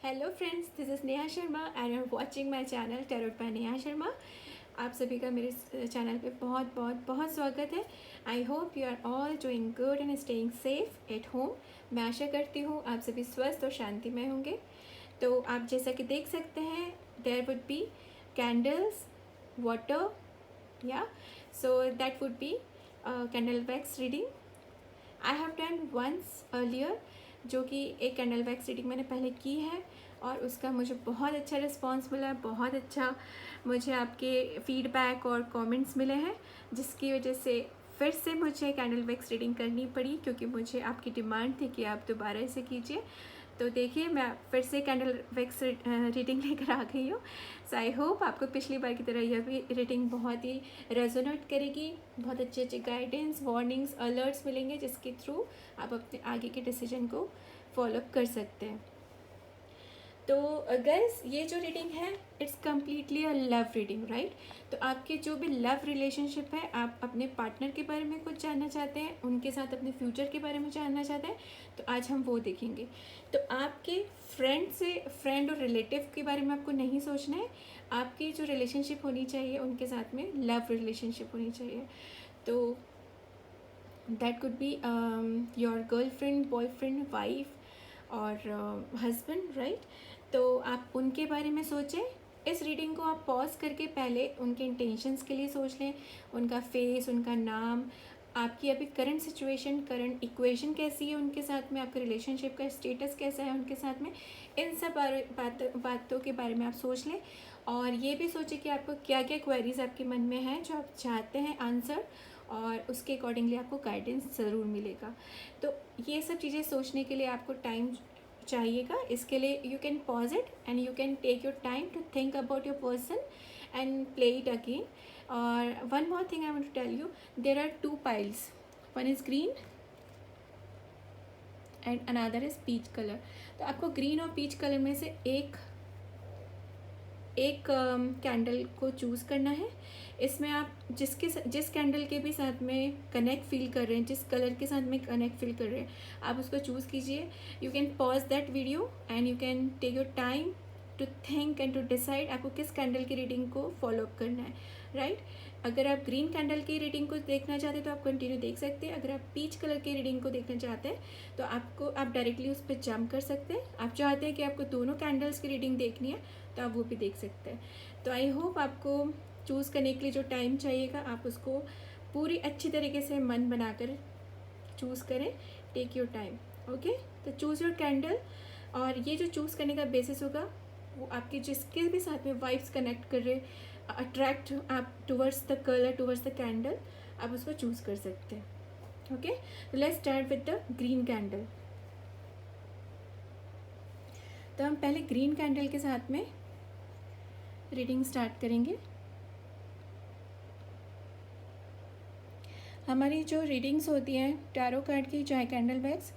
Hello friends, this is Neha Sharma and are watching my channel tarot by Neha Sharma. आप सभी का मेरे चैनल पे बहुत बहुत बहुत स्वागत है। I hope you are all doing good and staying safe at home. मैं आशा करती हूँ आप सभी स्वस्थ और शांतिमय होंगे। तो आप जैसा कि देख सकते हैं, there would be candles, water, या so that would be candle wax reading. I have done once earlier, जो कि एक कैंडल वैक्स रीडिंग मैंने पहले की है और उसका मुझे बहुत अच्छा रिस्पांस मिला है। बहुत अच्छा मुझे आपके फीडबैक और कमेंट्स मिले हैं, जिसकी वजह से फिर से मुझे कैंडल वैक्स रीडिंग करनी पड़ी, क्योंकि मुझे आपकी डिमांड थी कि आप दोबारा इसे कीजिए। तो देखिए, मैं फिर से कैंडल वैक्स रीडिंग लेकर आ गई हूँ। सो आई होप आपको पिछली बार की तरह यह भी रीडिंग बहुत ही रेजोनेट करेगी। बहुत अच्छे अच्छे गाइडेंस, वार्निंग्स, अलर्ट्स मिलेंगे, जिसके थ्रू आप अपने आगे के डिसीजन को फॉलोअप कर सकते हैं। तो गाइस, ये जो रीडिंग है it's completely a love reading, right. तो आपके जो भी लव रिलेशनशिप है, आप अपने पार्टनर के बारे में कुछ जानना चाहते हैं, उनके साथ अपने फ्यूचर के बारे में जानना चाहते हैं, तो आज हम वो देखेंगे। तो आपके फ्रेंड और रिलेटिव के बारे में आपको नहीं सोचना है। आपकी जो रिलेशनशिप होनी चाहिए उनके साथ में लव रिलेशनशिप होनी चाहिए। तो that could be your girlfriend, boyfriend, wife और हस्बैंड, राइट। तो आप उनके बारे में सोचें। इस रीडिंग को आप पॉज करके पहले उनके इंटेंशंस के लिए सोच लें, उनका फेस, उनका नाम, आपकी अभी करंट सिचुएशन, करंट इक्वेशन कैसी है उनके साथ में, आपके रिलेशनशिप का स्टेटस कैसा है उनके साथ में। इन सब बातों के बारे में आप सोच लें। और ये भी सोचें कि आपको क्या क्या क्वेरीज आपके मन में हैं जो आप चाहते हैं आंसर, और उसके अकॉर्डिंगली आपको गाइडेंस ज़रूर मिलेगा। तो ये सब चीज़ें सोचने के लिए आपको टाइम चाहिएगा। इसके लिए you can pause it and you can take your time to think about your person and play it again. और one more thing I want to tell you, there are two piles, one is green and another is peach colour. तो आपको green और peach colour में से एक candle को choose करना है। इसमें आप जिस कैंडल के भी साथ में कनेक्ट फील कर रहे हैं, जिस कलर के साथ में कनेक्ट फील कर रहे हैं, आप उसको चूज़ कीजिए। You can pause that video and you can take your time to think and to decide आपको किस कैंडल की रीडिंग को फॉलोअप करना है, राइट। अगर आप ग्रीन कैंडल की रीडिंग को देखना चाहते हैं तो आप कंटिन्यू देख सकते हैं। अगर आप पीच कलर की रीडिंग को देखना चाहते हैं तो आप डायरेक्टली उस पर जंप कर सकते हैं। आप चाहते हैं कि आपको दोनों कैंडल्स की रीडिंग देखनी है तो आप वो भी देख सकते हैं। तो आई होप आपको चूज़ करने के लिए जो टाइम चाहिएगा आप उसको पूरी अच्छी तरीके से मन बनाकर चूज़ करें। Take your time, okay. तो चूज़ योर कैंडल। और ये जो चूज़ करने का बेसिस होगा वो आपके जिसके भी साथ में वाइब्स कनेक्ट कर रहे, अट्रैक्ट आप towards the colour, towards the candle, आप उसको चूज़ कर सकते हैं, ओके। तो let's start with the green candle. तो हम पहले ग्रीन कैंडल के साथ में रीडिंग स्टार्ट करेंगे। हमारी जो रीडिंग्स होती हैं टैरो कार्ड की, चाहे candle wax,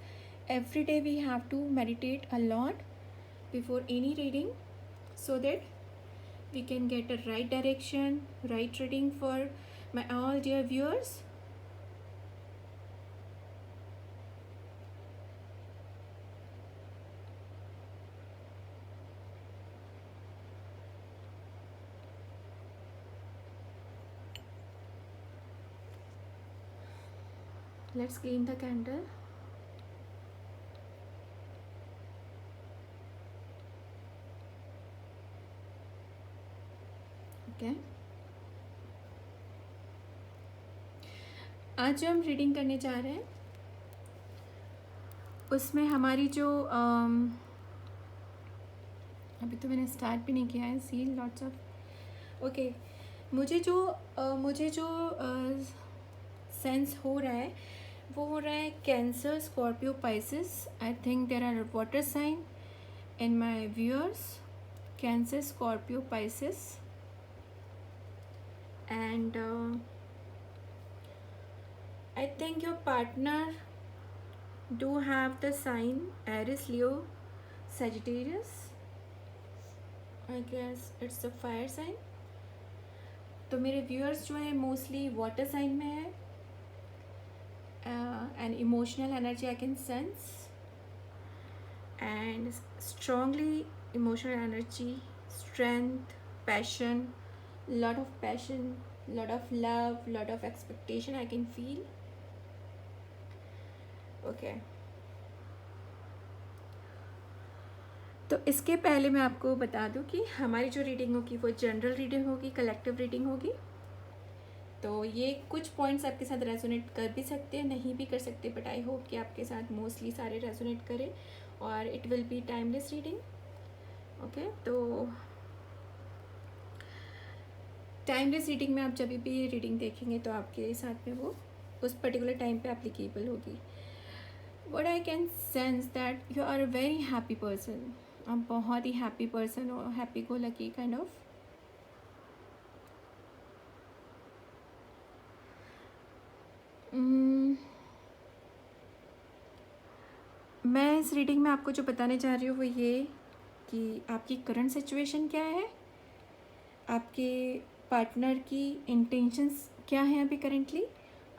every day we have to meditate a lot before any reading, so that we can get a right direction, right reading for my all dear viewers. Let's clean the candle. Okay. आज जो हम reading करने जा रहे हैं उसमें हमारी जो अभी तो मैंने स्टार्ट भी नहीं किया है, सी लॉट्स ऑफ, ओके। मुझे जो सेंस हो रहा है वो हो रहा है Cancer, Scorpio, Pisces. I think there are water sign in my viewers, Cancer, Scorpio, Pisces, and I think your partner do have the sign Aries, Leo, Sagittarius. I guess it's a fire sign. तो मेरे viewers जो हैं mostly water sign में है and emotional energy I can sense, and strongly emotional energy, strength, passion, lot of passion, lot of love, lot of expectation I can feel. Okay. तो इसके पहले मैं आपको बता दूं कि हमारी जो रीडिंग होगी वो जनरल रीडिंग होगी, कलेक्टिव रीडिंग होगी. तो ये कुछ पॉइंट्स आपके साथ रेजोनेट कर भी सकते हैं, नहीं भी कर सकते, बट आई होप कि आपके साथ मोस्टली सारे रेजोनेट करें और it will be timeless reading. Okay. तो टाइमलेस रीडिंग में आप जब भी रीडिंग देखेंगे तो आपके साथ में वो उस पर्टिकुलर टाइम पे एप्लीकेबल होगी. What I can sense that you are a very happy person. आप बहुत ही हैप्पी पर्सन हो, happy go lucky kind of. मैं इस रीडिंग में आपको जो बताने जा रही हूँ वो ये कि आपकी करंट सिचुएशन क्या है, आपके पार्टनर की इंटेंशंस क्या हैं अभी करेंटली,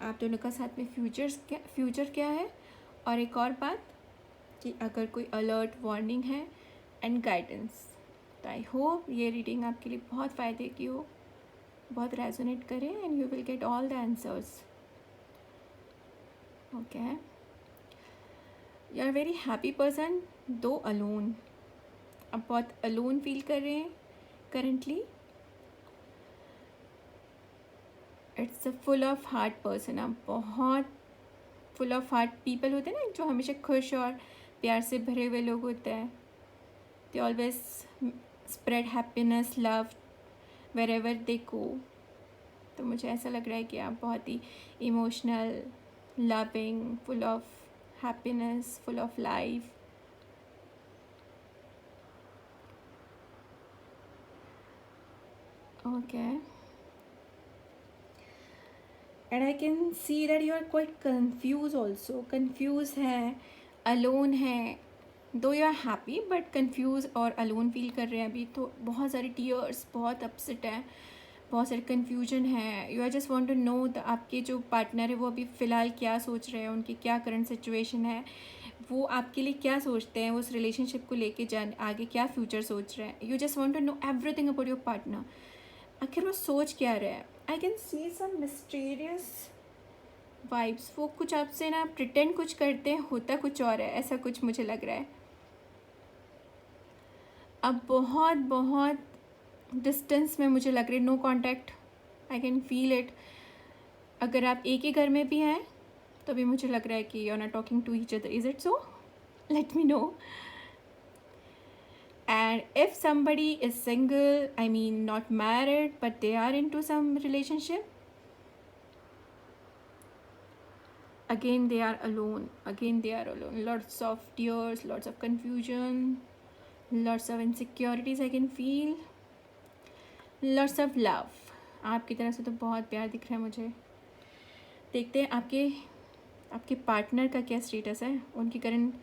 आप दोनों का साथ में फ्यूचर क्या है, और एक और बात कि अगर कोई अलर्ट वार्निंग है एंड गाइडेंस. तो आई होप ये रीडिंग आपके लिए बहुत फ़ायदे की हो, बहुत रेजोनेट करे and you will get all the answers. Okay. You are very happy person though alone. आप बहुत अलोन फील कर रहे हैं currently. It's a full of heart person. आप बहुत फुल ऑफ हार्ट पीपल होते हैं ना, जो हमेशा खुश और प्यार से भरे हुए लोग होते हैं. They always spread happiness, love wherever they go. तो मुझे ऐसा लग रहा है कि आप बहुत ही emotional, loving, full of happiness, full of life. Okay. And I can see that you are quite confuse also. Confuse है, अलोन है. Though you are happy but confuse और अलोन फील कर रहे हैं अभी. तो बहुत सारे टीयर्स, बहुत अपसेट है, बहुत सारे कन्फ्यूजन है. You are just want to know आपके जो पार्टनर है वो अभी फ़िलहाल क्या सोच रहे हैं, उनकी क्या करंट सिचुएशन है, वो आपके लिए क्या सोचते हैं, वो उस रिलेशनशिप को लेके आगे क्या फ्यूचर सोच रहे हैं. You just want to know everything about your partner. आखिर वो सोच क्या रहे हैं. I can see some mysterious vibes. वो कुछ आपसे ना प्रिटेंड कुछ करते हैं, होता कुछ और है, ऐसा कुछ मुझे लग रहा है. अब बहुत बहुत डिस्टेंस में मुझे लग रही है, no contact. I can feel it. अगर आप एक ही घर में भी हैं तो भी मुझे लग रहा है कि you are not talking to each other. Is it so? Let me know. And if somebody is single, I mean not married, but they are into some relationship, again they are alone. Lots of tears, lots of confusion, lots of insecurities I can feel, lots of love. आपकी तरफ से तो बहुत प्यार दिख रहा है मुझे. देखते हैं आपके पार्टनर का क्या स्टेटस है, उनकी करंट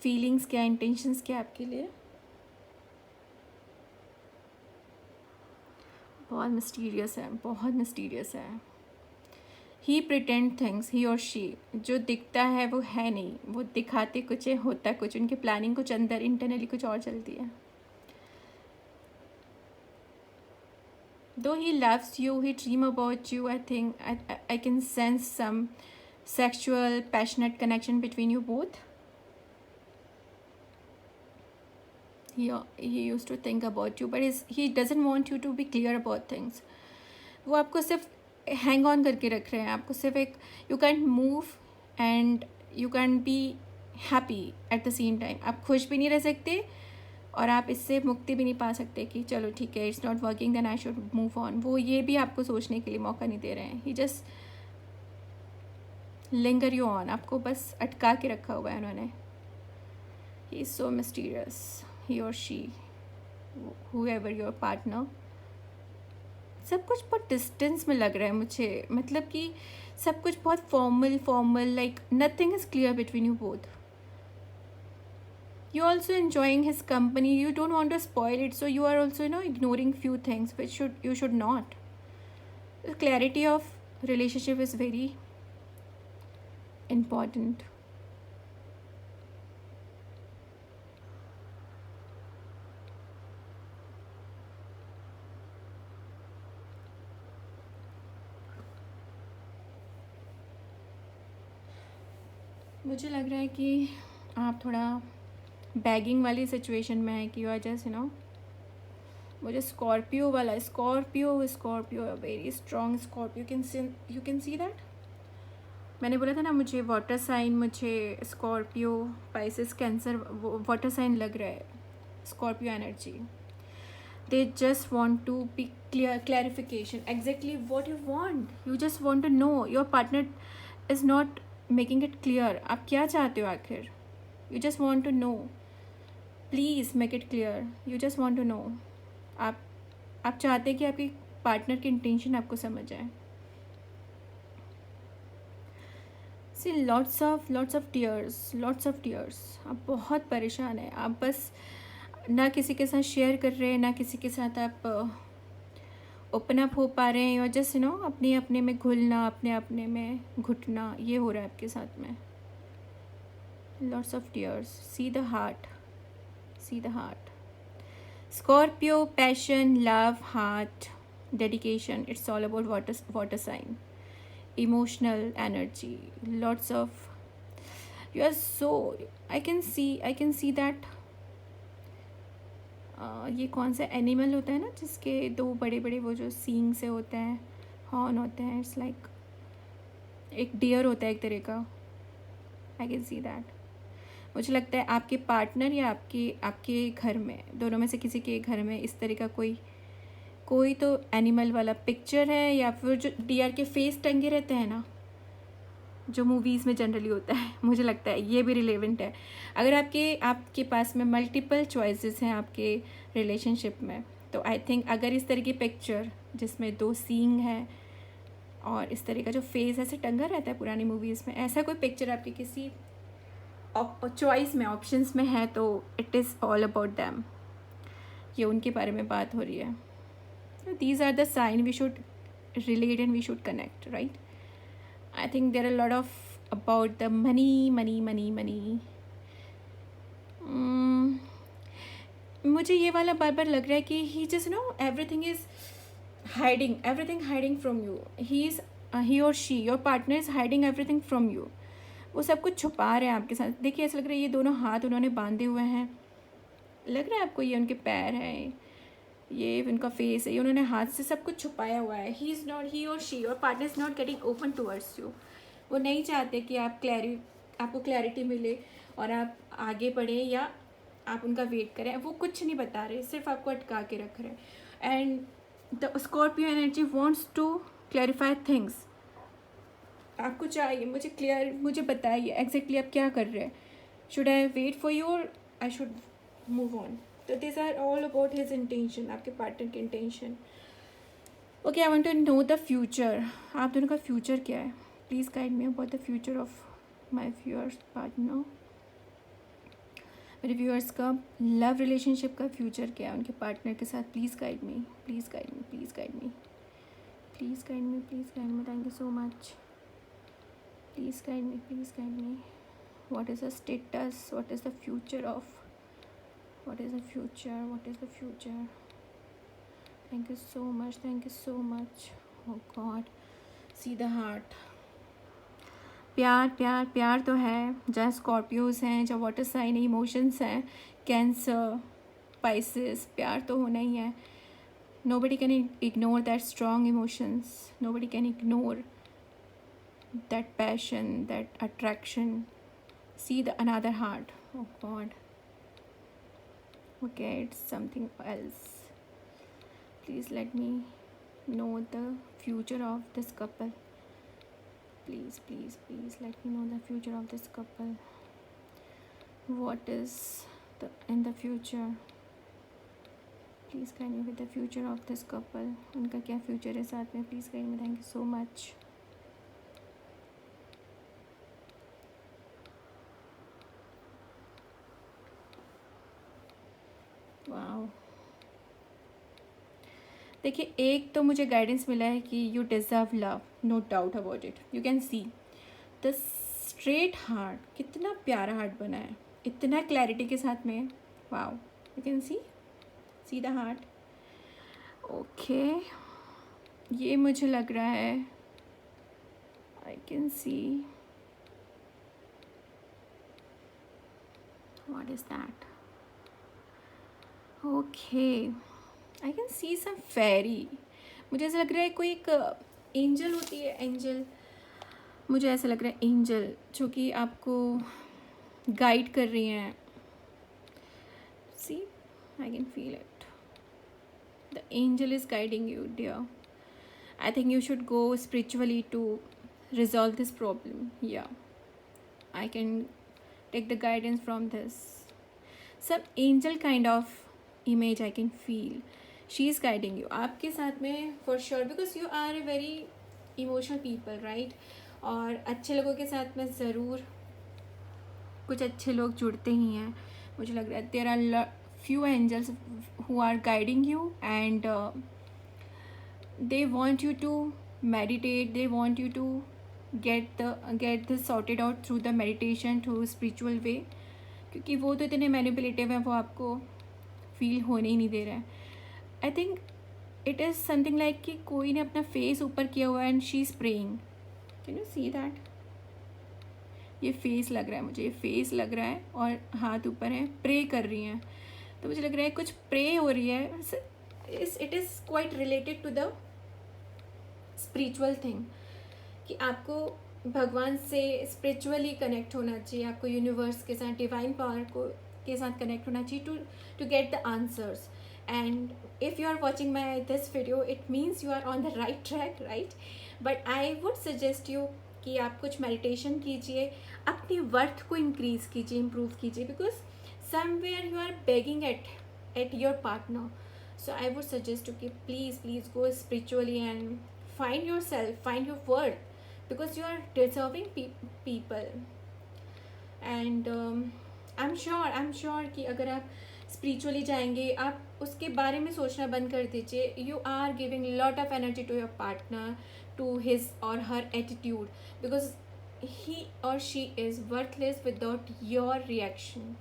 फीलिंग्स क्या, इंटेंशंस क्या आपके लिए. बहुत मिस्टीरियस है, बहुत मिस्टीरियस है. ही प्रिटेंड थिंग्स, ही और शी. जो दिखता है वो है नहीं, वो दिखाते कुछ है, होता कुछ. उनकी प्लानिंग कुछ अंदर इंटरनली कुछ और चलती है. Though he loves you, he dream about you. I think I can sense some sexual, passionate connection between you both. He used to think about you, but he doesn't want you to be clear about things. वो आपको सिर्फ hang on करके रख रहे हैं. आपको सिर्फ एक, you can move and you can be happy at the same time. आप खुश भी नहीं रह सकते और आप इससे मुक्ति भी नहीं पा सकते कि चलो ठीक है, it's not working, then I should move on. वो ये भी आपको सोचने के लिए मौका नहीं दे रहे हैं. ही जस्ट लिंगर यू ऑन. आपको बस अटका के रखा हुआ है उन्होंने. ही इज़ सो मिस्टीरियस, ही और शी, whoever your partner. सब कुछ बहुत डिस्टेंस में लग रहा है मुझे. मतलब कि सब कुछ बहुत formal, like nothing is clear between you both. You also enjoying his company. You don't want to spoil it, so you are also ignoring few things which you should not. The clarity of relationship is very important. मुझे लग रहा है कि आप थोड़ा bagging वाली situation में है कि यू आर जस्ट मुझे Scorpio very strong Scorpio, you can see that. मैंने बोला था ना मुझे वाटर साइन, मुझे Scorpio, Pisces, Cancer water sign लग रहा है। Scorpio energy, they just want to be clarification exactly what you want. You just want to know. Your partner is not making it clear. आप क्या चाहते हो आखिर? You just want to know. Please make it clear. You just want to know. आप चाहते हैं कि आपकी पार्टनर की इंटेंशन आपको समझ आए. See, lots of tears. आप बहुत परेशान हैं. आप बस ना किसी के साथ शेयर कर रहे हैं, ना किसी के साथ आप ओपन अप हो पा रहे हैं, और जस्ट अपने अपने में घुलना, अपने में घुटना, ये हो रहा है आपके साथ में. Lots of tears. See the heart. Scorpio, passion, love, heart, dedication. It's all about water sign. Emotional energy. Lots of you are so, I can see that. ये कौन सा एनिमल होता है ना जिसके दो बड़े बड़े वो जो सींग से होते हैं, हॉर्न होते हैं. इट्स लाइक एक डियर होता है एक तरह का. आई कैन सी दैट. मुझे लगता है आपके पार्टनर या आपके घर में, दोनों में से किसी के घर में इस तरह का कोई तो एनिमल वाला पिक्चर है, या फिर जो डियर के फेस टंगे रहते हैं ना, जो मूवीज़ में जनरली होता है. मुझे लगता है ये भी रिलेवेंट है. अगर आपके पास में मल्टीपल चॉइसेस हैं आपके रिलेशनशिप में, तो आई थिंक अगर इस तरह की पिक्चर जिसमें दो सींग है और इस तरह का जो फेस ऐसे टंगा रहता है पुरानी मूवीज़ में, ऐसा कोई पिक्चर आपके किसी चॉइस में, ऑप्शंस में है, तो it is all about them. ये उनके बारे में बात हो रही है. These are the sign we should relate and we should connect, right? I think there are a lot of about the money. मुझे ये वाला बार बार लग रहा है कि he just everything is hiding from you. He or she, your partner is hiding everything from you. वो सब कुछ छुपा रहे हैं आपके साथ. देखिए ऐसा लग रहा है ये दोनों हाथ उन्होंने बांधे हुए हैं. लग रहा है आपको ये उनके पैर हैं, ये उनका फेस है, ये उन्होंने हाथ से सब कुछ छुपाया हुआ है. he or she, your partner is not getting open towards you. वो नहीं चाहते कि आपको क्लैरिटी मिले और आप आगे बढ़ें या आप उनका वेट करें. वो कुछ नहीं बता रहे, सिर्फ आपको अटका के रख रहे हैं. And the Scorpio energy wants to clarify things. आपको चाहिए मुझे बताइए एग्जैक्टली आप क्या कर रहे हैं. Should I wait for you और आई शुड मूव ऑन. तो this are all about his intention, आपके पार्टनर की intention. Okay, I want to know the future. आप दोनों का फ्यूचर क्या है? Please guide me about the future of my viewers partner. मेरे व्यूअर्स का लव रिलेशनशिप का फ्यूचर क्या है उनके पार्टनर के साथ. Please guide me. Thank you so much. Please guide me. What is the status? What is the future? Thank you so much. Oh God. See the heart. प्यार तो है. जहाँ स्कॉर्पियोज हैं, जहाँ वाटर साइन है, emotions हैं, cancer, Pisces, प्यार तो होना ही है. Nobody can ignore that strong emotions. Nobody can ignore that passion, that attraction. See another heart. Oh God. Okay, it's something else. Please let me know the future of this couple. Please let me know the future of this couple. What is in the future? Please guide me with the future of this couple. उनका क्या future है साथ में? Please guide me. Thank you so much. Wow. देखिए, एक तो मुझे guidance मिला है कि you deserve love, no doubt about it. You can see the straight heart. कितना प्यारा हार्ट बना है, इतना क्लैरिटी के साथ में. Wow. You can see the heart. Okay, ये मुझे लग रहा है, आई can C What is that? Okay, I can see some fairy. मुझे ऐसा लग रहा है कोई एक एंजल होती है, एंजल. मुझे ऐसा लग रहा है एंजल जो कि आपको गाइड कर रही हैं. See, I can feel it. The angel is guiding you dear. I think you should go spiritually to resolve this problem. Yeah, I can take the guidance from this. Some angel kind of image I can feel. She is guiding you. आपके साथ में for sure, because you are a very emotional people, right? और अच्छे लोगों के साथ में ज़रूर कुछ अच्छे लोग जुड़ते ही हैं. मुझे लग रहा है there are few angels who are guiding you, and they want you to meditate. They want you to get this sorted out through the meditation, through spiritual way. क्योंकि वो तो इतने मैनिपुलेटिव हैं, वो आपको फील होने ही नहीं दे रहा है. I think it is something like कि कोई ने अपना फेस ऊपर किया हुआ है and she is praying. Can you see that? ये फेस लग रहा है मुझे, ये फेस लग रहा है और हाथ ऊपर है, प्रे कर रही हैं. तो मुझे लग रहा है कुछ प्रे हो रही है. It is quite related to the spiritual thing कि आपको भगवान से स्पिरिचुअली कनेक्ट होना चाहिए, आपको यूनिवर्स के साथ, डिवाइन पावर को के साथ कनेक्ट होना चाहिए to get the answers. And if you are watching my this video, it means you are on the right track, right? But I would suggest you कि आप कुछ मेडिटेशन कीजिए, अपनी वर्थ को इंक्रीज़ कीजिए, इम्प्रूव कीजिए, because somewhere you are begging at your partner. So I would suggest you कि please go spiritually and find yourself, find your worth, because you are deserving people. And I'm sure कि अगर आप spiritually जाएंगे, आप उसके बारे में सोचना बंद कर दीजिए. You are giving lot of energy to your partner, to his or her attitude, because he or she is worthless without your reaction.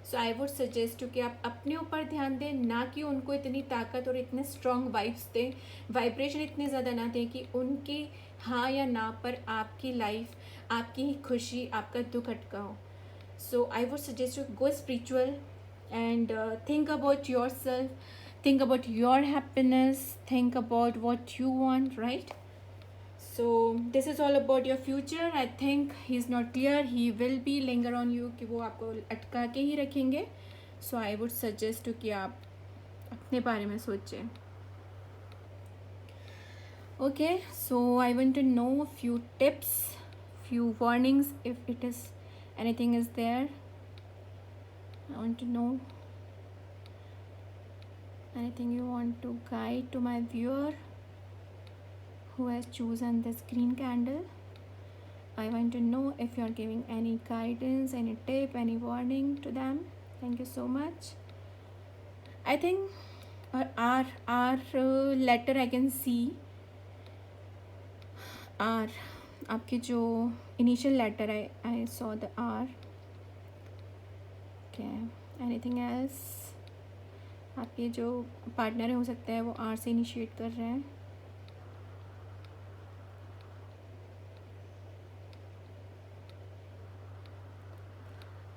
So I would suggest कि आप अपने ऊपर ध्यान दें, ना कि उनको इतनी ताकत और इतने स्ट्रॉन्ग वाइब्स दें, वाइब्रेशन इतने ज़्यादा ना दें कि उनकी हाँ या ना पर आपकी लाइफ, आपकी खुशी, आपका दुख अटका हो. So I would suggest you go spiritual and think about yourself, think about your happiness, think about what you want, right? So this is all about your future. I think he is not clear. He will be linger on you कि वो आपको अटका के ही रखेंगे. So I would suggest कि आप अपने बारे में सोचें. Okay, so I want to know few tips, few warnings if it is anything is there. I want to know anything you want to guide to my viewer who has chosen this green candle. I want to know if you are giving any guidance, any tip, any warning to them. Thank you so much. I think our letter I can see. R, आपके जो initial letter I saw the R. Okay. Anything else? आपके जो partner हो सकता है वो R से initiate कर रहे हैं.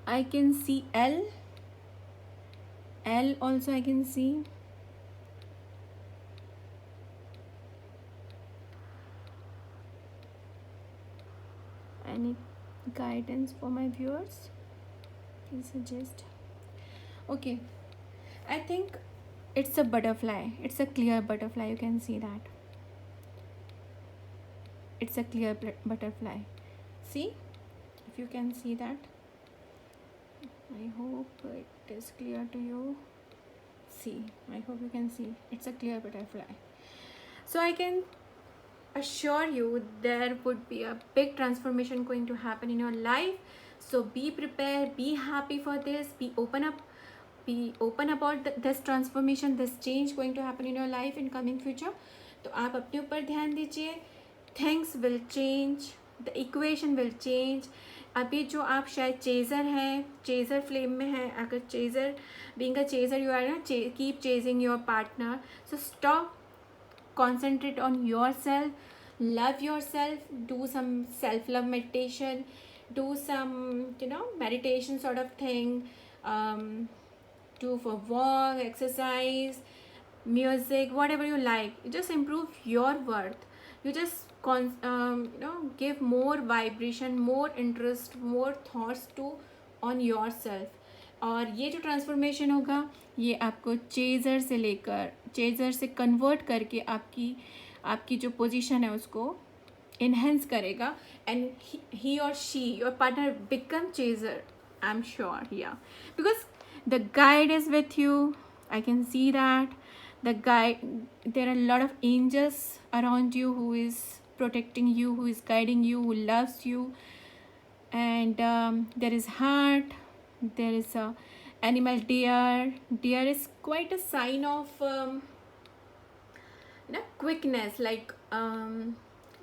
I can see L. L also I can see. Any guidance for my viewers? Please suggest. Okay. I think it's a butterfly. It's a clear butterfly. You can see that. It's a clear butterfly. See? If you can see that. I hope it is clear to you. See, I hope you can see. It's a clear butterfly. So I can assure you there would be a big transformation going to happen in your life. So be prepared, be happy for this, be open about this transformation, this change going to happen in your life in coming future. तो आप अपने ऊपर ध्यान दीजिए. Things will change, the equation will change. अभी जो आप शायद चेज़र हैं, चेज़र फ्लेम में हैं, अगर chaser being a chaser you are ना, keep chasing your partner. So stop, concentrate on yourself, love yourself, do some self love meditation, do some meditation sort of thing, do for walk, exercise, music, whatever you like. You just improve your worth. You just give more vibration, more interest, more thoughts to on yourself. और ये जो transformation होगा ये आपको chaser से convert करके आपकी जो पोजीशन है उसको enhance करेगा, and he or she, your partner, become chaser. I'm sure, yeah, because the guide is with you. I can see that the guide, there are a lot of angels around you who is protecting you, who is guiding you, who loves you. And there is heart, there is a animal. Deer is quite a sign of quickness, like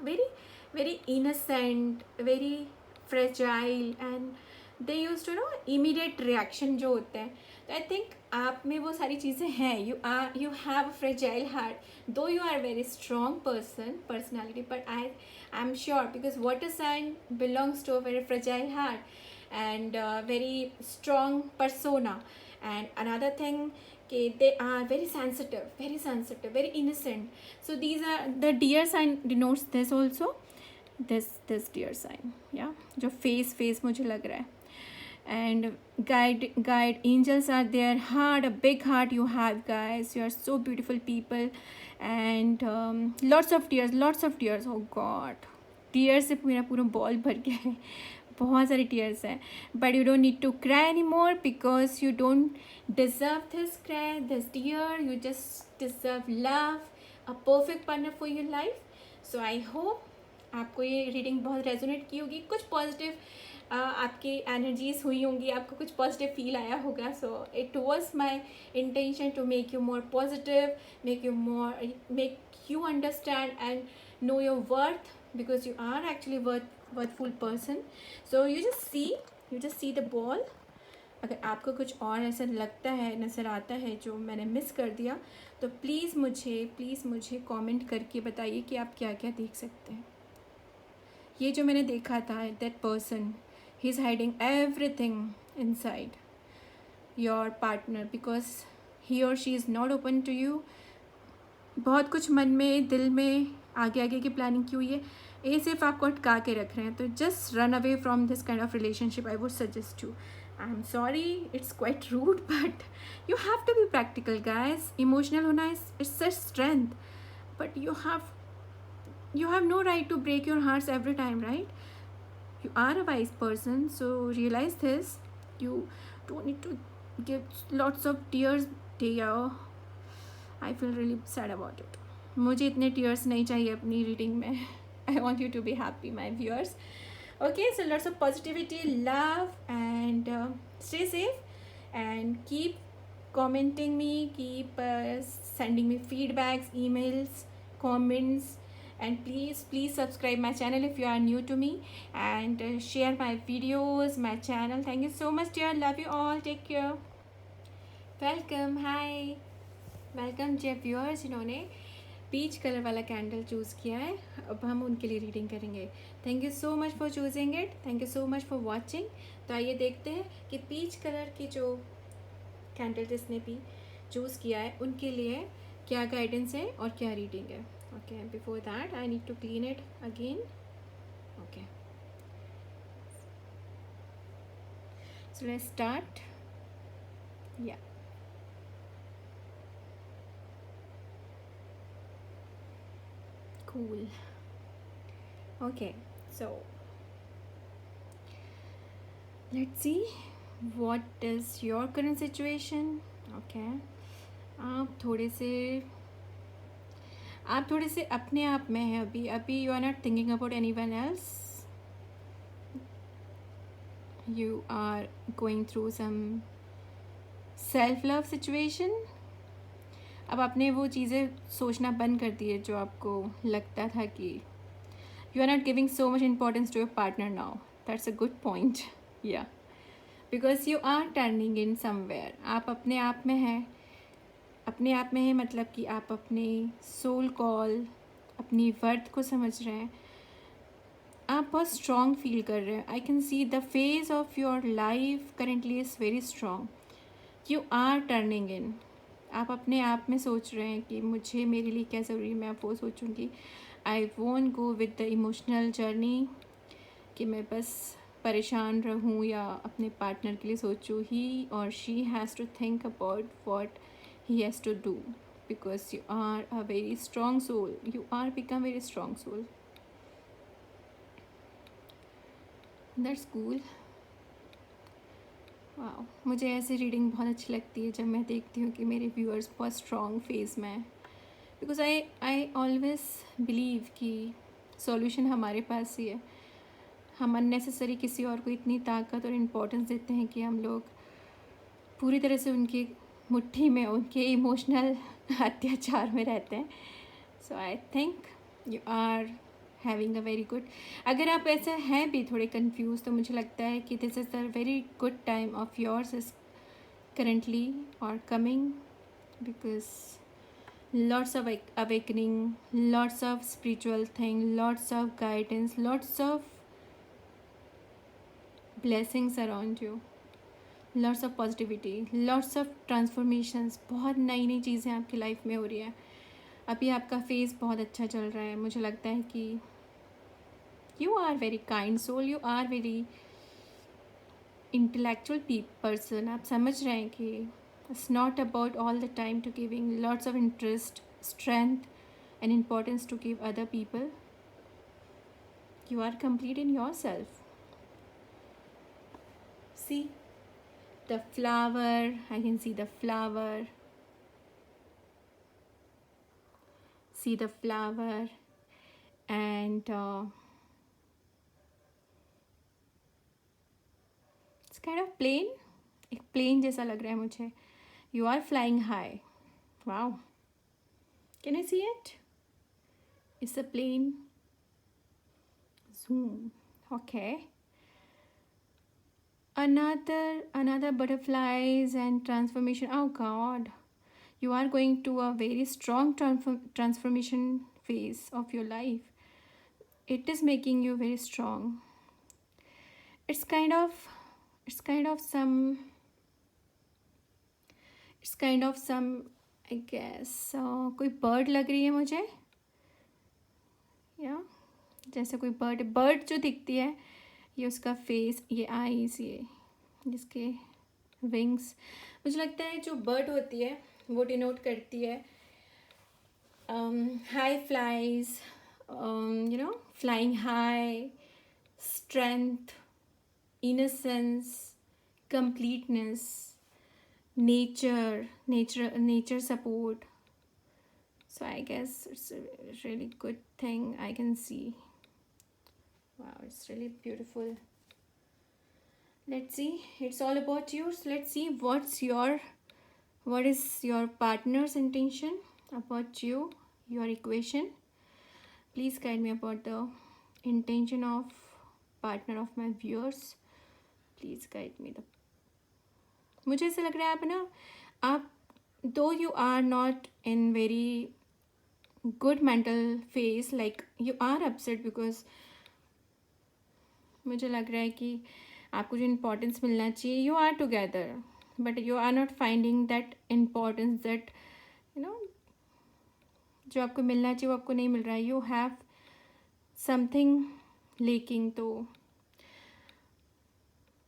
very very innocent, very fragile, and they used to know immediate reaction जो होते हैं. तो I think आप में वो सारी चीज़ें हैं. You have a fragile heart, though you are very strong personality, but I'm sure because water sign belongs to a very fragile heart and very strong persona. And another thing, they are very sensitive, very innocent. So these are the deer sign denotes this also, this deer sign, yeah, जो face मुझे लग रहा है. And guide angels are there. Heart, a big heart you have, guys. You are so beautiful people. And lots of tears. Oh god, tears से मेरा पूरा ball भर गया है. बहुत सारे tears हैं. But you don't need to cry anymore because you don't deserve this tear. You just deserve love, a perfect partner for your life. So I hope आपको ये रीडिंग बहुत रेजोनेट की होगी. कुछ पॉजिटिव आपकी एनर्जीज हुई होंगी, आपको कुछ पॉजिटिव फील आया होगा. So it was my intention to make you more positive, make you understand and know your worth, because you are actually worthful person. So you just see the ball. अगर आपको कुछ और ऐसा लगता है, नज़र आता है जो मैंने मिस कर दिया, तो प्लीज़ मुझे कमेंट करके बताइए कि आप क्या क्या देख सकते हैं. ये जो मैंने देखा था, that person, he is hiding everything inside your partner because he और she is not open to you. बहुत कुछ मन में, दिल में आगे की प्लानिंग की हुई है. ये सिर्फ आपको अटका के रख रहे हैं. तो just run away from this kind of relationship. I would suggest you. I am sorry, it's quite rude, but you have to be practical guys. Emotional होना it's a strength, but you have no right to break your hearts every time, right? You are a wise person, so realize this. You don't need to give lots of tears, dear. I feel really sad about it. मुझे इतने tears नहीं चाहिए अपनी reading में. I want you to be happy, my viewers. Okay, so lots of positivity, love, and stay safe, and keep commenting me, keep sending me feedbacks, emails, comments. And please subscribe my channel if you are new to me, and share my videos, my channel. Thank you so much, dear. Love you all. Take care. Welcome. Hi. Welcome dear viewers जिन्होंने peach colour वाला candle choose किया है. अब हम उनके लिए reading करेंगे. Thank you so much for choosing it. Thank you so much for watching. तो आइए देखते हैं कि पीच कलर की जो कैंडल जिसने भी चूज़ किया है उनके लिए क्या गाइडेंस है और क्या रीडिंग है. Okay, before that I need to clean it again. Okay, so let's start. Yeah, cool. Okay, so let's see what is your current situation. Okay, आप थोड़े से अपने आप में हैं अभी. You are not thinking about any one else. You are going through some self love situation. अब आपने वो चीज़ें सोचना बंद कर दी है जो आपको लगता था कि you are not giving so much importance to your partner now. That's a good point. या because you are turning in somewhere. आप अपने आप में हैं. अपने आप में है मतलब कि आप अपने सोल कॉल, अपनी वर्थ को समझ रहे हैं. आप बहुत स्ट्रॉन्ग फील कर रहे हैं. I can see the phase of your life currently is very strong. You are turning in. आप अपने आप में सोच रहे हैं कि मुझे मेरे लिए क्या ज़रूरी है, मैं अब वो सोचूंगी. I won't go with the emotional journey कि मैं बस परेशान रहूं या अपने पार्टनर के लिए सोचूं. ही और she has to think about what he has to do because you are a very strong soul. You are become very strong soul. That's cool. वाह, मुझे ऐसी रीडिंग बहुत अच्छी लगती है जब मैं देखती हूँ कि मेरे व्यूअर्स बहुत स्ट्रॉन्ग फेज में हैं. बिकॉज आई ऑलवेज बिलीव कि सॉल्यूशन हमारे पास ही है. हम अननेसेसरी किसी और को इतनी ताकत और इम्पोर्टेंस देते हैं कि हम लोग पूरी तरह से उनकी मुट्ठी में, उनके इमोशनल अत्याचार में रहते हैं. So I think you are having a very good. अगर आप ऐसे हैं भी थोड़े कंफ्यूज, तो मुझे लगता है कि this is the very good time of yours is currently or coming because lots of awakening, lots of spiritual thing, lots of guidance, lots of blessings around you, lots of positivity, lots of transformations. बहुत नई नई चीज़ें आपकी life में हो रही हैं. अभी आपका फेस बहुत अच्छा चल रहा है. मुझे लगता है कि you are very kind soul, you are very intellectual person. आप समझ रहे हैं कि it's not about all the time to giving lots of interest, strength and importance to give other people. You are complete in your self. See the flower, I can see the flower, see the flower and it's kind of plain. एक plane जैसा लग रहा है मुझे. You are flying high. Wow, can I see it? It's a plane. zoom. Okay, another butterflies and transformation. Oh god, you are going to a very strong transformation phase of your life. It is making you very strong. it's kind of it's kind of some it's kind of some I guess कोई bird लग रही है मुझे, या जैसे कोई bird जो दिखती है, ये उसका फेस, ये आईज, ये जिसके विंग्स. मुझे लगता है जो बर्ड होती है वो डिनोट करती है high flies, you know, flying high, strength, innocence, completeness, nature support. So I guess it's a really good thing I can see. Wow, it's really beautiful. Let's see, it's all about you. So let's see what is your partner's intention about you, your equation. Please guide me about the intention of partner of my viewers. Please guide me the. मुझे ऐसा लग रहा है आप दो you are not in very good mental phase, like you are upset because मुझे लग रहा है कि आपको जो इम्पोर्टेंस मिलना चाहिए, you are together but you are not finding that importance, that you know जो आपको मिलना चाहिए वो आपको नहीं मिल रहा है. You have something lacking. तो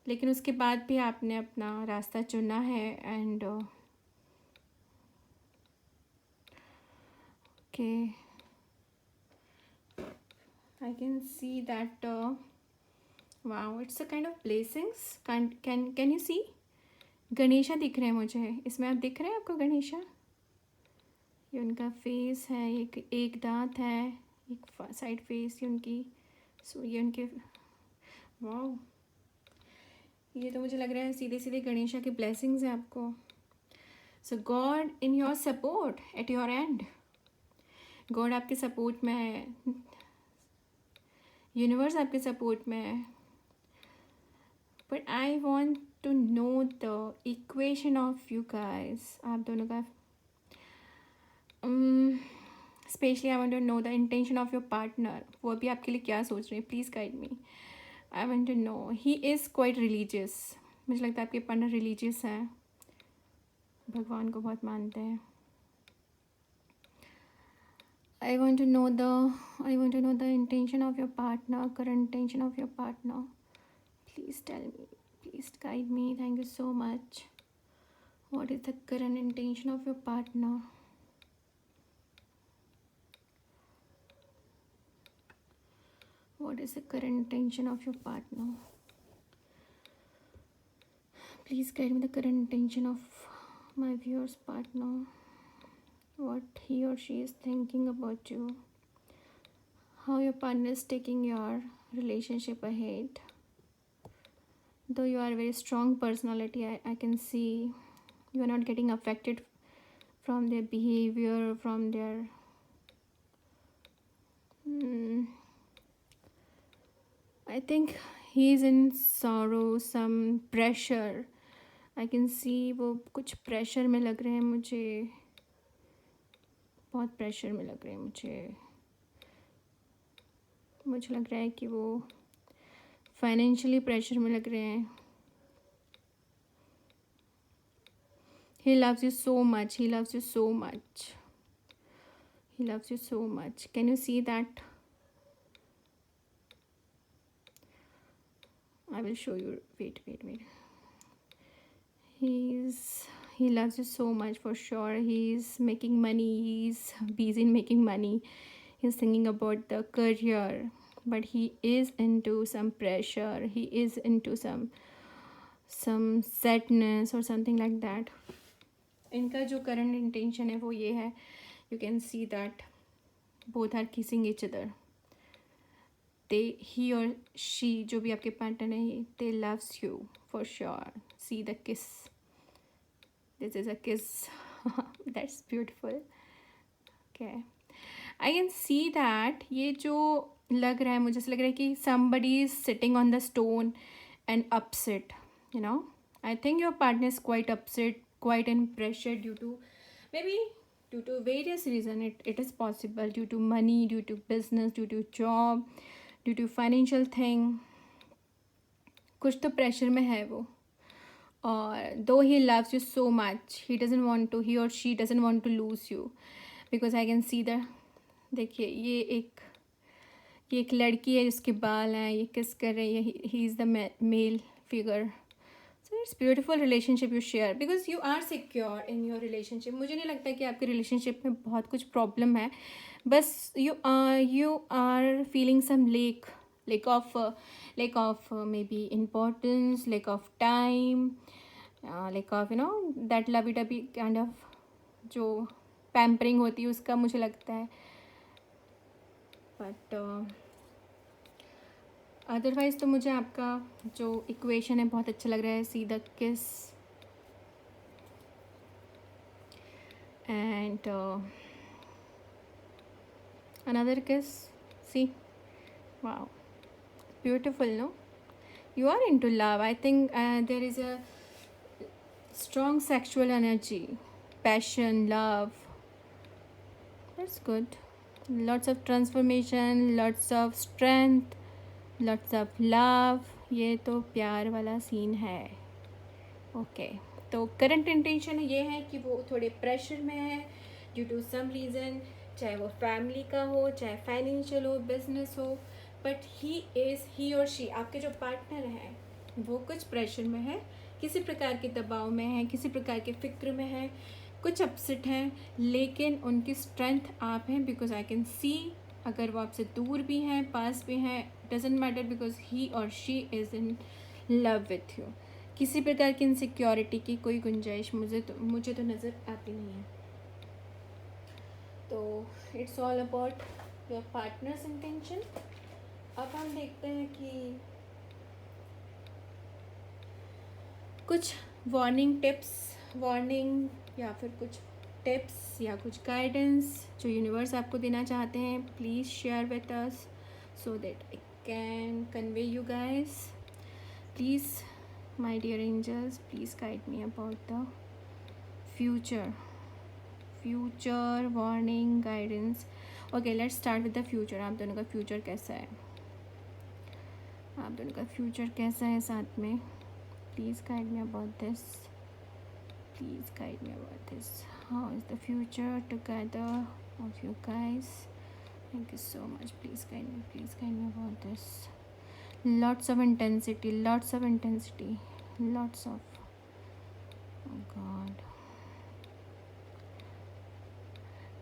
लेकिन उसके बाद भी आपने अपना रास्ता चुना है. And okay, I can see that wow, it's a kind of blessings. Can you see? Ganesha दिख रहे हैं मुझे इसमें. आप दिख रहे हैं आपको गणेशा? ये उनका फेस है, एक दांत है, एक साइड फेस, ये उनकी, ये उनके. वाओ, ये तो मुझे लग रहा है सीधे सीधे गणेशा की ब्लेसिंग्स हैं आपको. So God in your support at your end. God आपके सपोर्ट में है, यूनिवर्स आपके सपोर्ट में है. But I want to know the equation of you guys. आप दोनों का specially I want to know the intention of your partner, वो अभी आपके लिए क्या सोच रहे हैं, please guide me. I want to know, he is quite religious, मुझे लगता है आपके पार्टनर रिलीजियस हैं, भगवान को बहुत मानते हैं। I want to know the intention of your partner, current intention of your partner. Please tell me. Please guide me. Thank you so much. What is the current intention of your partner? What is the current intention of your partner? Please guide me the current intention of my viewer's partner. What he or she is thinking about you. How your partner is taking your relationship ahead. Though you are a very strong personality, I can see you are not getting affected from their behavior, from their I think he is in sorrow, some pressure. I can see वो कुछ pressure में लग रहे हैं मुझे, बहुत pressure में लग रहे हैं मुझे लग रहा है कि वो फाइनेंशियली प्रेशर में लग रहे हैं। He loves you so much. He loves you so much. He loves you so much. Can you see that? I will show you. Wait. He loves you so much for sure. He's making money. He's busy in making money. He's thinking about the career, but he is into some pressure. He is into some sadness or something like that. इनका जो current intention है वो ये है, you can see that both are kissing each other. He or she, जो भी आपके partner है, they loves you for sure. See the kiss. This is a kiss. That's beautiful. Okay. I can see that ये जो लग रहा है, मुझे ऐसा लग रहा है कि somebody is sitting on the stone and upset, you know. I think your partner is quite upset, quite in pressure due to various reasons. It is possible due to money, due to business, due to job, due to financial thing. कुछ तो pressure में है वो, और though he loves you so much, he or she doesn't want to lose you, because I can see the, देखिए ये एक लड़की है जिसके बाल हैं, ये किस कर रही है, he is the male figure. So it's beautiful relationship you share because you are secure in your relationship. मुझे नहीं लगता कि आपके relationship में बहुत कुछ problem है, बस you are feeling some lack of maybe importance, lack of time, lack of that lovey-dovey kind of जो pampering होती है उसका मुझे लगता है, but अदरवाइज़ तो मुझे आपका जो इक्वेशन है बहुत अच्छा लग रहा है. See the kiss and another kiss. See, wow, beautiful. No, you are into love. I think there is a strong sexual energy, passion, love. That's good. Lots of transformation, lots of strength, lots of love. ये तो प्यार वाला scene है. Okay, तो current intention ये है कि वो थोड़े प्रेशर में है ड्यू टू सम रीज़न, चाहे वो फैमिली का हो, चाहे फाइनेंशियल हो, बिजनेस हो, बट ही और शी, आपके जो पार्टनर हैं, वो कुछ प्रेशर में है, किसी प्रकार के दबाव में है, किसी प्रकार के फिक्र में है, कुछ अपसेट हैं, लेकिन उनकी स्ट्रेंथ आप हैं. बिकॉज आई कैन सी, अगर वो आपसे दूर भी हैं, पास भी हैं, डजेंट मैटर, बिकॉज ही और she is in love with you. किसी प्रकार की इनसिक्योरिटी की कोई गुंजाइश मुझे तो नज़र आती नहीं है. तो it's all about your partners intention. अब हम देखते हैं कि कुछ वार्निंग या फिर कुछ टिप्स या कुछ गाइडेंस जो यूनिवर्स आपको देना चाहते हैं. Please share with us so that I can convey you guys. Please, my dear angels, please guide me about the future future warning guidance. Okay, let's start with the future. आप दोनों का future कैसा है? आप दोनों का future कैसा है साथ में? Please guide me about this. Please guide me about this. How is the future together of you guys? Thank you so much. Please guide me about this. Lots of intensity, lots of. Oh God.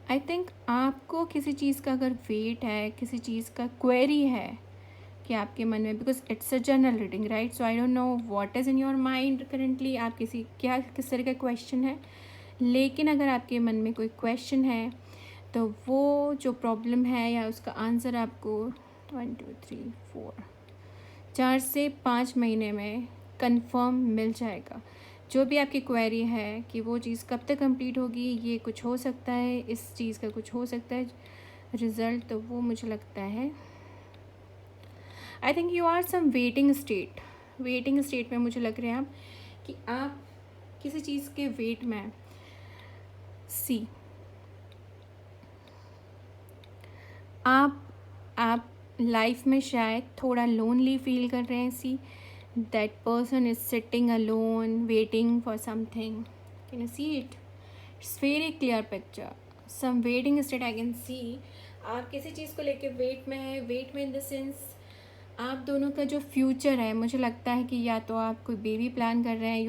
I think आपको किसी चीज़ का अगर wait है, किसी चीज़ का query है कि आपके मन में, because it's a general reading right, so I don't know what is in your mind currently. आप किस तरह का क्वेश्चन है, लेकिन अगर आपके मन में कोई क्वेश्चन है तो वो जो प्रॉब्लम है या उसका आंसर आपको 1 2 3 4 4 से 5 महीने में कंफर्म मिल जाएगा. जो भी आपकी क्वेरी है कि वो चीज़ कब तक कंप्लीट होगी, ये कुछ हो सकता है, इस चीज़ का कुछ हो सकता है रिज़ल्ट, तो वो मुझे लगता है I think you are some waiting state में मुझे लग रहा है आप कि आप किसी चीज़ के वेट में. सी आप लाइफ में शायद थोड़ा लोनली फील कर रहे हैं. See that person is sitting alone waiting for something. Can you see it? It's very clear picture. Some waiting state I can see. आप किसी चीज़ को लेके वेट में है. वेट में इन द सेंस आप दोनों का जो फ्यूचर है, मुझे लगता है कि या तो आप कोई बेबी प्लान कर रहे हैं,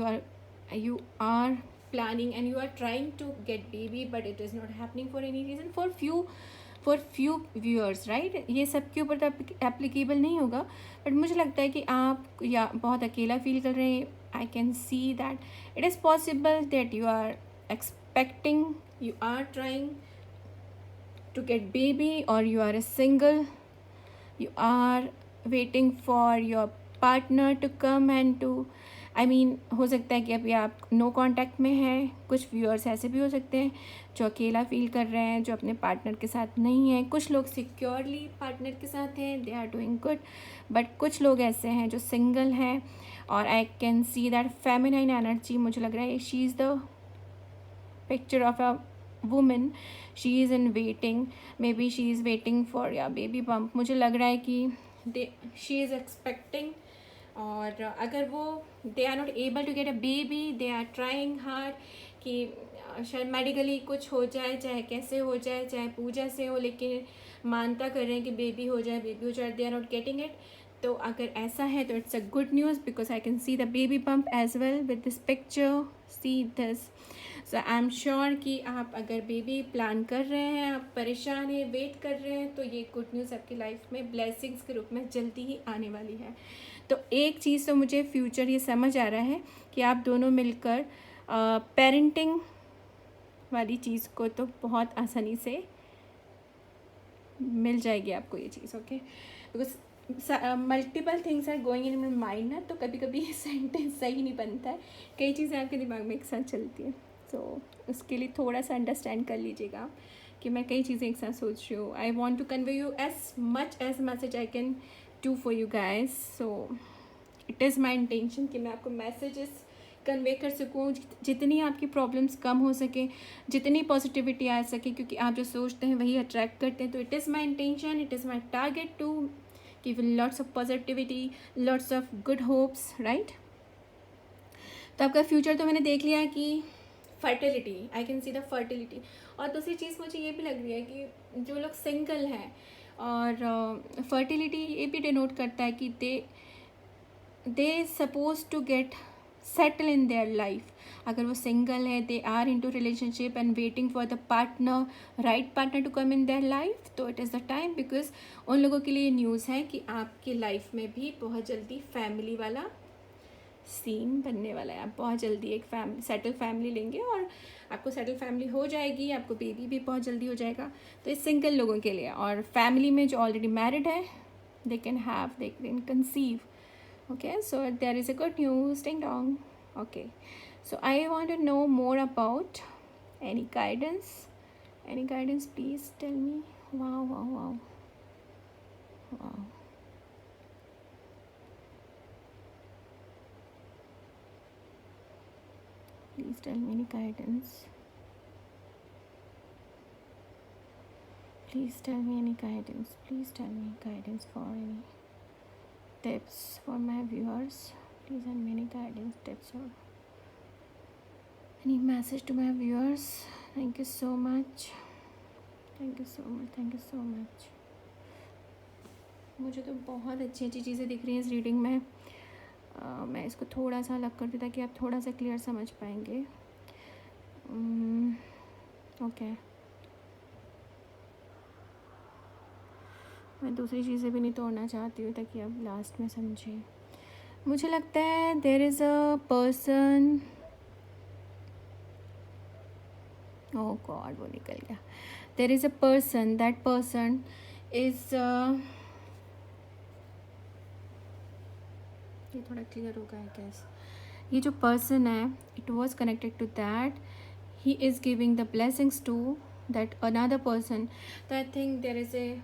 you are planning and you are trying to get baby but it is not happening for any reason, for few viewers right. ये सब के ऊपर तो एप्लीकेबल नहीं होगा, बट मुझे लगता है कि आप या बहुत अकेला फील कर रहे हैं. I can see that it is possible that you are expecting, you are trying to get baby, और you are a single, you are waiting for your partner to come and to हो सकता है कि अभी आप no contact में हैं. कुछ व्यूअर्स ऐसे भी हो सकते हैं जो अकेला फील कर रहे हैं, जो अपने पार्टनर के साथ नहीं हैं. कुछ लोग सिक्योरली पार्टनर के साथ हैं, they are doing good, but कुछ लोग ऐसे हैं जो सिंगल हैं. और I can see that feminine energy, मुझे लग रहा है she is the picture of a women. She is in waiting, maybe she is waiting for या बेबी बम्प. मुझे लग रहा है कि शी इज़ एक्सपेक्टिंग, और अगर वो they are not able to get a baby, they are trying hard कि शायद मेडिकली कुछ हो जाए, चाहे कैसे हो जाए, चाहे पूजा से हो, लेकिन मानता कर रहे हैं कि बेबी हो जाए, they are not getting it. तो अगर ऐसा है तो it's a good news, because I can see the baby bump as well with this picture. See this. So I am sure कि आप अगर बेबी प्लान कर रहे हैं, आप परेशान हैं, वेट कर रहे हैं, तो ये गुड न्यूज़ आपकी लाइफ में ब्लेसिंग्स के रूप में जल्दी ही आने वाली है. तो एक चीज़ तो मुझे फ्यूचर ये समझ आ रहा है कि आप दोनों मिलकर पेरेंटिंग वाली चीज़ को तो बहुत आसानी से मिल जाएगी आपको ये चीज़. Okay, because multiple things are going in my mind ना, तो कभी कभी सेंटेंस सही नहीं बनता है, कई चीज़ें आपके दिमाग में एक साथ चलती हैं. तो उसके लिए थोड़ा सा अंडरस्टैंड कर लीजिएगा आप कि मैं कई चीज़ें एक साथ सोच रही हूँ. I want to convey you as message I can do for you guys. So it is my intention कि मैं आपको मैसेजेस कन्वे कर सकूँ, जितनी आपकी प्रॉब्लम्स कम हो सके, जितनी पॉजिटिविटी आ सके, क्योंकि आप जो सोचते हैं वही अट्रैक्ट करते हैं. तो it is my intention, it is my target to give lots of positivity, lots of good hopes right. तो आपका फ्यूचर तो मैंने देख लिया कि fertility, I can see the fertility. और दूसरी चीज़ मुझे ये भी लग रही है कि जो लोग सिंगल हैं, और फर्टिलिटी ये भी डिनोट करता है कि they suppose to get settle in their life. अगर वो सिंगल है, they are into relationship and waiting for the partner, right partner to come in their life, तो it is the time. Because उन लोगों के लिए news है कि आपकी लाइफ में भी बहुत जल्दी फैमिली वाला सीन बनने वाला है. आप बहुत जल्दी एक सेटल फैमिली लेंगे, और आपको सेटल फैमिली हो जाएगी, आपको बेबी भी बहुत जल्दी हो जाएगा. तो इस सिंगल लोगों के लिए, और फैमिली में जो ऑलरेडी मैरिड है, they can conceive. Okay, so there is a good news. Ding dong. Okay, so I want to know more about any guidance. Any guidance, please tell me. Wow, wow, wow, wow. Please tell me any guidance. Please tell me any guidance. Please tell me guidance for any tips for my viewers. Please send me any guidance, tips or any message to my viewers. Thank you so much. Thank you so much. Thank you so much. मुझे तो बहुत अच्छी अच्छी चीज़ें दिख रही हैं इस रीडिंग में. मैं इसको थोड़ा सा अलग कर दूँ ताकि आप थोड़ा सा क्लियर समझ पाएंगे. ओके. मैं दूसरी चीज़ें भी नहीं तोड़ना चाहती हूँ ताकि आप लास्ट में समझें. मुझे लगता है there is a person. Oh God, वो निकल गया. There is a person. That person is ये थोड़ा क्लियर होगा आई गेस. ये जो पर्सन है, it was connected to that. He is giving the blessings to that another person. तो I think there is a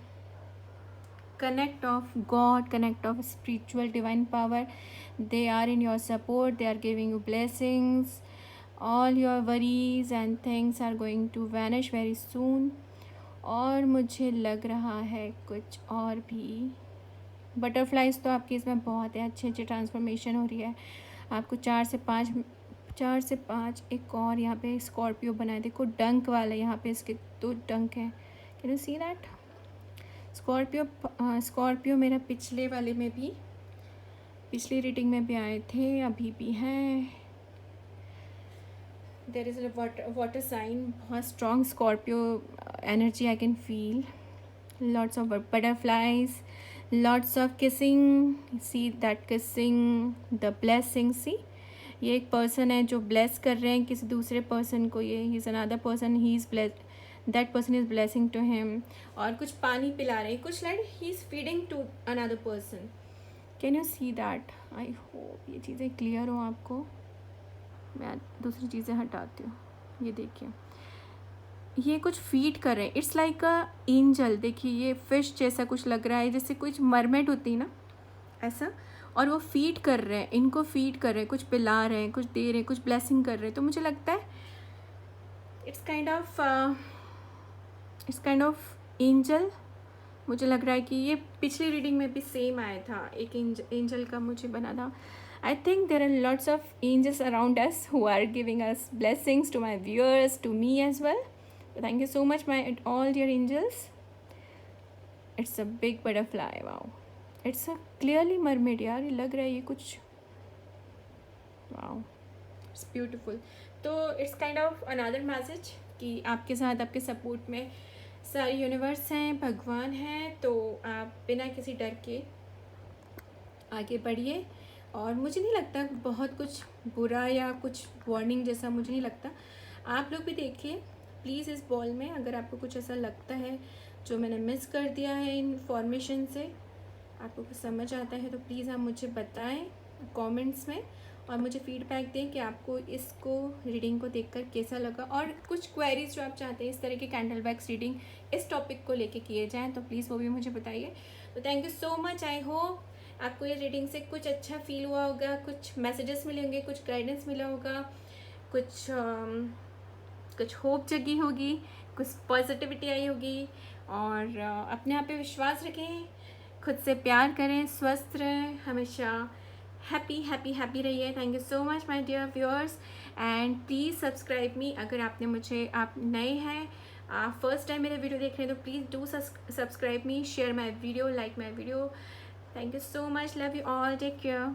connect of God, connect of spiritual divine power. They are in your support. They are giving you blessings. All your worries and things are going to vanish very soon. और मुझे लग रहा है कुछ और भी. Butterflies तो आपकी इसमें बहुत है. अच्छी अच्छी ट्रांसफॉर्मेशन हो रही है. आपको 4 से 5 एक और यहाँ पे स्कॉर्पियो बनाए. देखो डंक वाले यहाँ पे इसके 2 डंक हैं. Can you see that? Scorpio मेरा पिछले वाले में भी, पिछली रीडिंग में भी आए थे, अभी भी हैं. There is water sign. बहुत strong Scorpio energy I can feel. Lots of butterflies, lots of kissing. See that kissing, the blessing. See ये एक पर्सन है जो ब्लेस कर रहे हैं किसी दूसरे पर्सन को. ये he is another person. He is bless, that person is blessing to him. और कुछ पानी पिला रहे हैं. कुछ like he is feeding to another person. Can you see that? I hope ये चीज़ें क्लियर हो आपको. मैं दूसरी चीज़ें हटाती हूँ. ये देखिए, ये कुछ फीड कर रहे हैं. It's like a angel. देखिए ये फिश जैसा कुछ लग रहा है, जैसे कुछ मरमेड होती है ना, ऐसा. और वो फीड कर रहे हैं, इनको फीड कर रहे हैं, कुछ पिला रहे हैं, कुछ दे रहे हैं, कुछ ब्लेसिंग कर रहे हैं. तो मुझे लगता है इट्स काइंड ऑफ एंजल. मुझे लग रहा है कि ये पिछली रीडिंग में भी सेम आया था. एक एंजल का मुझे बना था. I think there are lots of angels around us who are giving us blessings to my viewers, to me as well. Thank you so much my all dear angels. It's a big butterfly. Wow, it's a clearly mermaid यार. ये लग रहा है ये कुछ. Wow, it's beautiful. तो it's kind of another message कि आपके साथ, आपके सपोर्ट में सारी यूनिवर्स हैं, भगवान हैं. तो आप बिना किसी डर के आगे बढ़िए. और मुझे नहीं लगता बहुत कुछ बुरा या कुछ वार्निंग जैसा, मुझे नहीं लगता. आप लोग भी देखिए प्लीज़ इस बॉल में. अगर आपको कुछ ऐसा लगता है जो मैंने मिस कर दिया है इन्फॉर्मेशन से, आपको कुछ समझ आता है, तो प्लीज़ आप मुझे बताएं कमेंट्स में. और मुझे फीडबैक दें कि आपको इसको रीडिंग को देखकर कैसा लगा. और कुछ क्वेरीज जो आप चाहते हैं इस तरह के कैंडल वैक्स रीडिंग इस टॉपिक को लेके किए जाएं, तो प्लीज़ वो भी मुझे बताइए. तो thank you so much. I hope आपको ये रीडिंग से कुछ अच्छा फील हुआ होगा, कुछ मैसेजेस मिले होंगे, कुछ गाइडेंस मिला होगा, कुछ होप जगी होगी, कुछ पॉजिटिविटी आई होगी. और अपने आप पे विश्वास रखें, खुद से प्यार करें, स्वस्थ रहें, हमेशा हैप्पी रहिए. Thank you so much my dear viewers. And please subscribe me. अगर आप नए हैं, आप फर्स्ट टाइम मेरे वीडियो देख रहे हैं, तो please do subscribe me, share my video, like my video. Thank you so much. Love you all. Take care.